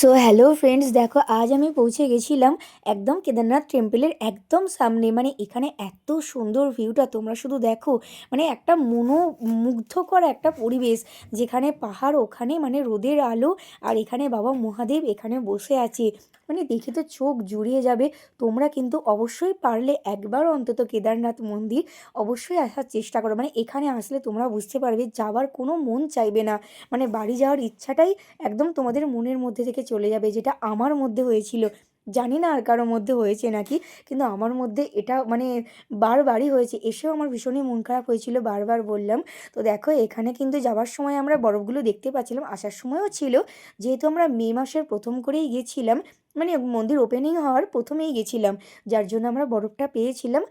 So hello friends, দেখো আজ আমি পৌঁছে গেছিলাম একদম কেদারনাথ টেম্পলের একদম সামনে। মানে এখানে এত সুন্দর ভিউটা তোমরা শুধু দেখো। মানে একটা মনোমুগ্ধকর একটা পরিবেশ, যেখানে পাহাড়, ওখানে মানে রোদের আলো, আর এখানে বাবা মহাদেব এখানে বসে আছে। মানে দেখে তো চোখ জুড়িয়ে যাবে। তোমরা কিন্তু অবশ্যই পারলে একবার অন্তত কেদারনাথ মন্দির অবশ্যই আসার চেষ্টা করো। মানে এখানে আসলে তোমরা বুঝতে পারবে যাবার কোনো মন চাইবে না। মানে বাড়ি যাওয়ার ইচ্ছাটাই একদম তোমাদের মনের মধ্যে থেকে চলে যাবে, যেটা আমার মধ্যে হয়েছিল। জানি না আর কারোর মধ্যে হয়েছে নাকি, কিন্তু আমার মধ্যে এটা মানে বারবারই হয়েছে। এসেও আমার ভীষণই মন খারাপ হয়েছিল, বারবার বললাম। তো দেখো এখানে কিন্তু যাওয়ার সময় আমরা বরফগুলো দেখতে পাচ্ছিলাম, আসার সময়ও ছিল। যেহেতু আমরা মে মাসের প্রথম করেই গেছিলাম, মানে মন্দির ওপেনিং হওয়ার প্রথমেই গেছিলাম, যার জন্য আমরা বরফটা পেয়েছিলাম।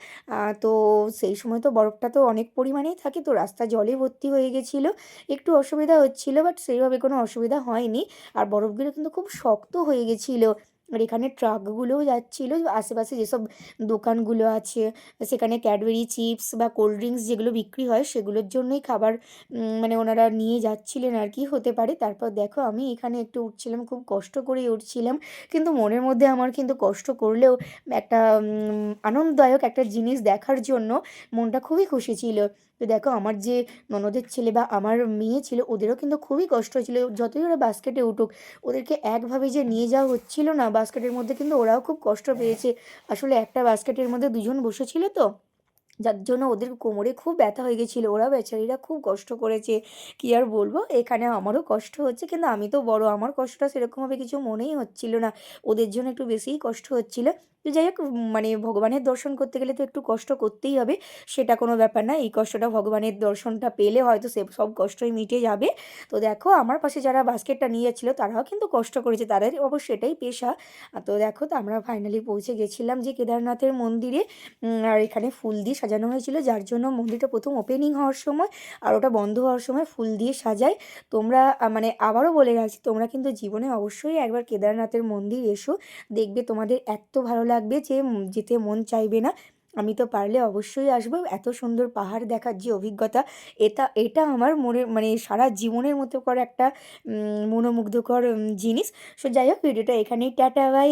তো সেই সময় তো বরফটা তো অনেক পরিমাণেই থাকে, তো রাস্তা জলে ভর্তি হয়ে গেছিলো। একটু অসুবিধা হচ্ছিল, বাট সেইভাবে কোনো অসুবিধা হয়নি। আর বরফগুলো কিন্তু খুব শক্ত হয়ে গেছিলো। আর এখানে ট্রাকগুলোও যাচ্ছিলো, আশেপাশে যেসব দোকানগুলো আছে সেখানে ক্যাডবেরি চিপস বা কোল্ড ড্রিঙ্কস যেগুলো বিক্রি হয় সেগুলোর জন্যই খাবার মানে ওনারা নিয়ে যাচ্ছিলেন আর কি, হতে পারে। তারপর দেখো আমি এখানে একটু উঠছিলাম, খুব কষ্ট করেই উঠছিলাম, কিন্তু মনের মধ্যে আমার কিন্তু কষ্ট করলেও একটা আনন্দদায়ক একটা জিনিস দেখার জন্য মনটা খুবই খুশি ছিল। তো দেখো আমার যে ননদের ছেলে বা আমার মেয়ে ছিল, ওদেরও কিন্তু খুবই কষ্ট হয়েছিল। যতই ওরা বাস্কেটে উঠুক, ওদেরকে একভাবে যে নিয়ে যাওয়া হচ্ছিল না বাস্কেটের মধ্যে, কিন্তু ওরাও খুব কষ্ট পেয়েছে। আসলে একটা বাস্কেটের মধ্যে দুজন বসেছিল, তো যার জন্য ওদের কোমরে খুব ব্যথা হয়ে গেছিলো। ওরা বেচারিরা খুব কষ্ট করেছে। কি আর বলবো, এখানে আমারও কষ্ট হচ্ছে, কিন্তু আমি তো বড়, আমার কষ্টটা সেরকমভাবে কিছু মনেই হচ্ছিল না। ওদের জন্য একটু বেশিই কষ্ট হচ্ছিল। তো যাই হোক, মানে ভগবানের দর্শন করতে গেলে তো একটু কষ্ট করতেই হবে, সেটা কোনো ব্যাপার না। এই কষ্টটা ভগবানের দর্শনটা পেলে হয়তো সে সব কষ্টই মিটে যাবে। তো দেখো আমার পাশে যারা বাস্কেটটা নিয়ে যাচ্ছিলো তারাও কিন্তু কষ্ট করেছে, তাদের অবশ্য এটাই পেশা। তো দেখো, তো আমরা ফাইনালি পৌঁছে গেছিলাম যে কেদারনাথের মন্দিরে। আর এখানে ফুল দিয়ে সাজানো হয়েছিল, যার জন্য মন্দিরটা প্রথম ওপেনিং হওয়ার সময় আর ওটা বন্ধ হওয়ার সময় ফুল দিয়ে সাজায়। তোমরা মানে আবারও বলে রাখছি, তোমরা কিন্তু জীবনে অবশ্যই একবার কেদারনাথের মন্দির এসো। দেখবে তোমাদের এত ভালো লাগবে যে যেতে মন চাইবে না। আমি তো পারলে অবশ্যই আসবো। এত সুন্দর পাহাড় দেখার যে অভিজ্ঞতা, এটা এটা আমার মনের মানে সারা জীবনের মতো করে একটা মনোমুগ্ধকর জিনিস। সো যাই হোক, ভিডিওটা এখানেই, টাটা বাই।